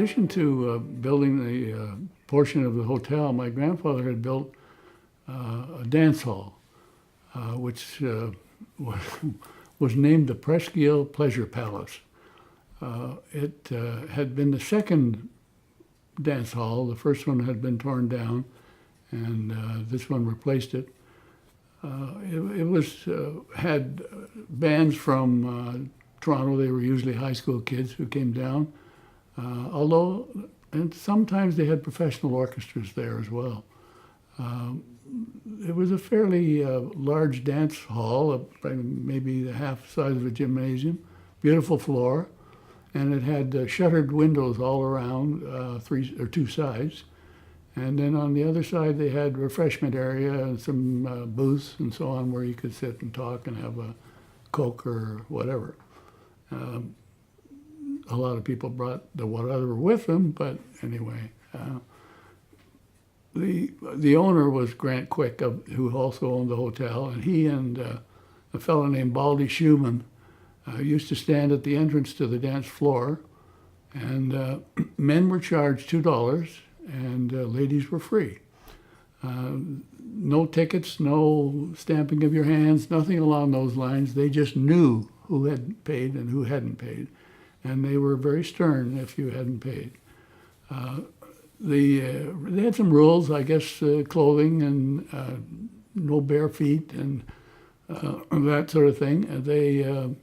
addition to building the portion of the hotel, my grandfather had built a dance hall, which was, was named the Presqu'ile Pleasure Palace. It had been the second dance hall. The first one had been torn down, and this one replaced it. It was had bands from Toronto. They were usually high school kids who came down, and sometimes they had professional orchestras there as well. It was a fairly large dance hall, maybe the half size of a gymnasium, beautiful floor, and it had shuttered windows all around, three or two sides. And then on the other side, they had refreshment area and some booths and so on where you could sit and talk and have a Coke or whatever. A lot of people brought the whatever with them, but anyway. The owner was Grant Quick, who also owned the hotel, and he and a fellow named Baldy Schumann used to stand at the entrance to the dance floor, and men were charged $2, and ladies were free. No tickets, no stamping of your hands, nothing along those lines. They just knew who had paid and who hadn't paid, and they were very stern if you hadn't paid. They had some rules, I guess, clothing and no bare feet and that sort of thing. They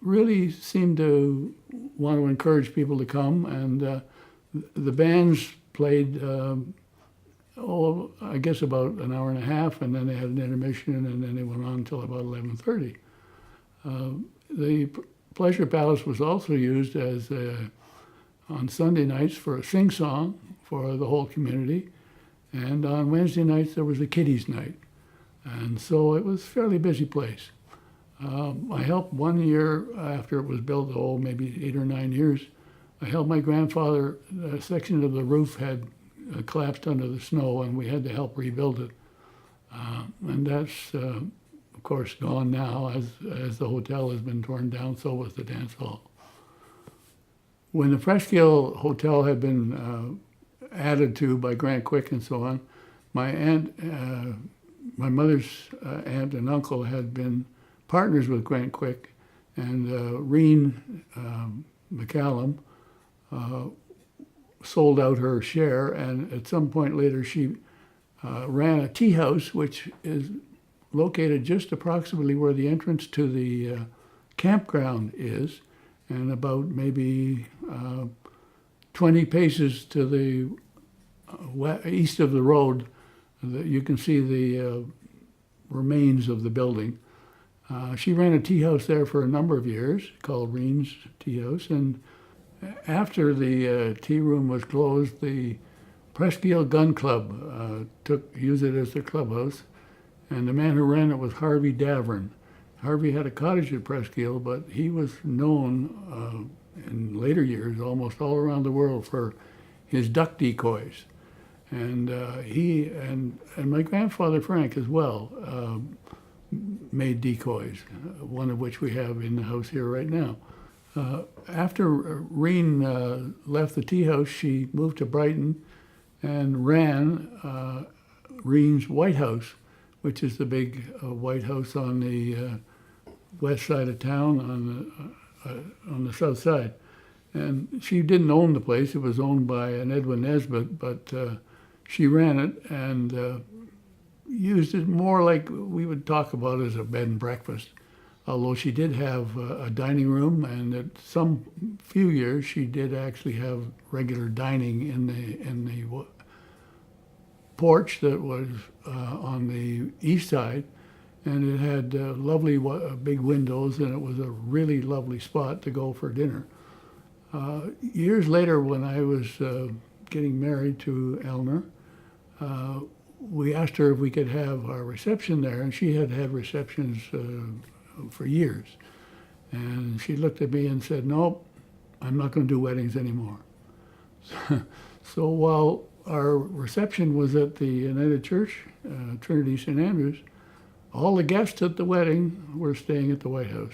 really seemed to want to encourage people to come, and the bands played, I guess about an hour and a half, and then they had an intermission, and then they went on until about 11:30. The Pleasure Palace was also used as on Sunday nights for a sing-song for the whole community, and on Wednesday nights there was a kiddies night, and so it was a fairly busy place. I helped one year after it was built, maybe 8 or 9 years. I helped my grandfather. A section of the roof had collapsed under the snow, and we had to help rebuild it. And that's, of course, gone now. As the hotel has been torn down, so was the dance hall. When the Presqu'ile Hotel had been added to by Grant Quick and so on, my mother's aunt and uncle had been partners with Grant Quick, and Renee McCallum sold out her share, and at some point later she ran a tea house, which is located just approximately where the entrance to the campground is, and about maybe 20 paces to the east of the road. You can see the remains of the building. She ran a tea house there for a number of years called Rene's Tea House, and after the tea room was closed, the Presqu'ile Gun Club used it as their clubhouse, and the man who ran it was Harvey Davern. Harvey had a cottage at Presqu'ile, but he was known in later years almost all around the world for his duck decoys. And he and my grandfather Frank as well made decoys, one of which we have in the house here right now. After Renee left the tea house, she moved to Brighton and ran Rene's White House, which is the big white house on the west side of town, on the south side. And she didn't own the place. It was owned by an Edwin Nesbitt, but she ran it and used it more like we would talk about as a bed and breakfast. Although she did have a dining room, and at some few years she did actually have regular dining in the porch that was on the east side, and it had lovely big windows, and it was a really lovely spot to go for dinner. Years later, when I was getting married to Eleanor, we asked her if we could have our reception there, and she had had receptions for years. And she looked at me and said, "No, I'm not going to do weddings anymore." So while our reception was at the United Church, Trinity St. Andrews, all the guests at the wedding were staying at the White House.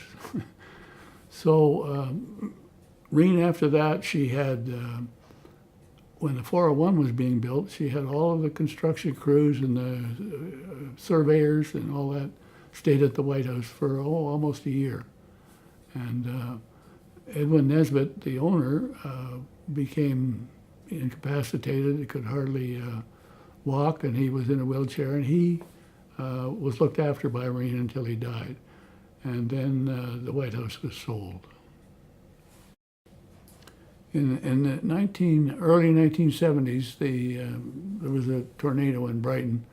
So Reen, after that, she had, when the 401 was being built, she had all of the construction crews and the surveyors and all that stayed at the White House for almost a year. And Edwin Nesbitt, the owner, became incapacitated. He could hardly walk, and he was in a wheelchair, and he was looked after by Reen until he died. And then the White House was sold. In the early 1970s, there was a tornado in Brighton.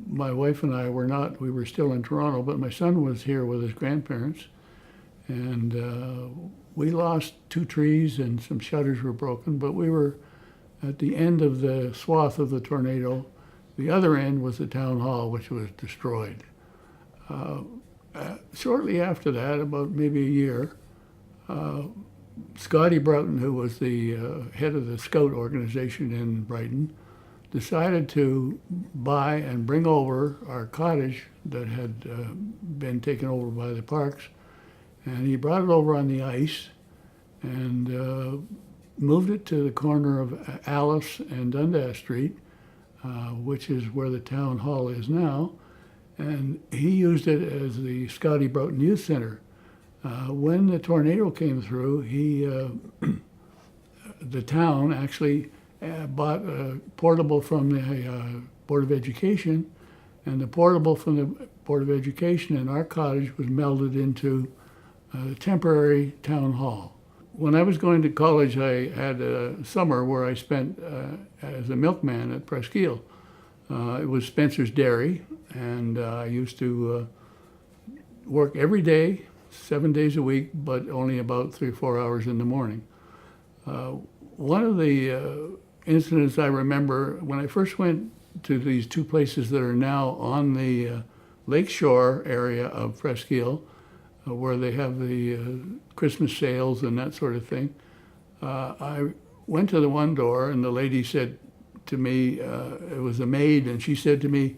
My wife and I we were still in Toronto, but my son was here with his grandparents. And we lost 2 trees and some shutters were broken, but we were at the end of the swath of the tornado. The other end was the town hall, which was destroyed. Shortly after that, about maybe a year, Scotty Broughton, who was the head of the Scout organization in Brighton, decided to buy and bring over our cottage that had been taken over by the parks. And he brought it over on the ice and moved it to the corner of Alice and Dundas Street, which is where the town hall is now. And he used it as the Scotty Broughton Youth Center. When the tornado came through, the town actually bought a portable from the Board of Education, and the portable from the Board of Education and our cottage was melded into the temporary town hall. When I was going to college, I had a summer where I spent as a milkman at Presqu'ile. It was Spencer's Dairy, and I used to work every day, 7 days a week, but only about 3 or 4 hours in the morning. One of the incidents I remember, when I first went to these 2 places that are now on the lakeshore area of Presqu'ile, where they have the Christmas sales and that sort of thing, I went to the one door and the lady said to me, it was a maid, and she said to me,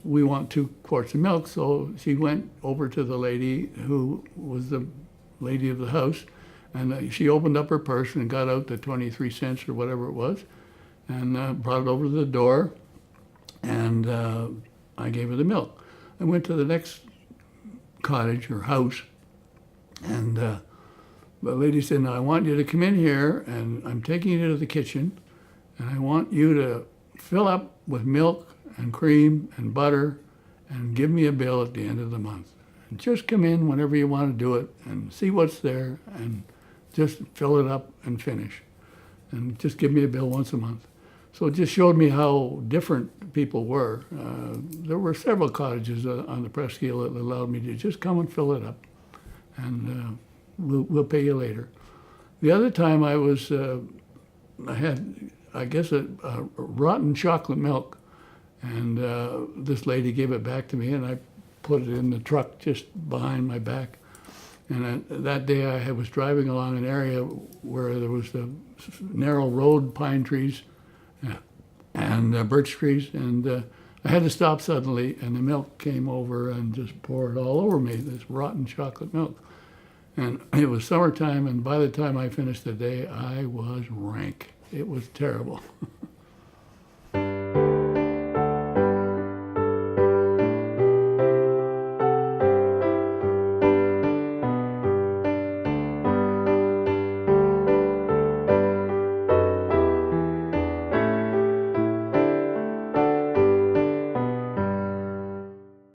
we want 2 quarts of milk. So she went over to the lady who was the lady of the house, and she opened up her purse and got out the 23 cents or whatever it was, and brought it over to the door, and I gave her the milk. I went to the next cottage or house, and the lady said, "Now I want you to come in here, and I'm taking you to the kitchen, and I want you to fill up with milk and cream and butter and give me a bill at the end of the month. And just come in whenever you want to do it and see what's there and just fill it up and finish. And just give me a bill once a month." So it just showed me how different people were. There were several cottages on the Presqu'ile that allowed me to just come and fill it up, and we'll pay you later. The other time I had, I guess, a rotten chocolate milk, and this lady gave it back to me, and I put it in the truck just behind my back. And that day I was driving along an area where there was the narrow road, pine trees, and birch trees, and I had to stop suddenly, and the milk came over and just poured all over me, this rotten chocolate milk. And it was summertime, and by the time I finished the day, I was rank. It was terrible.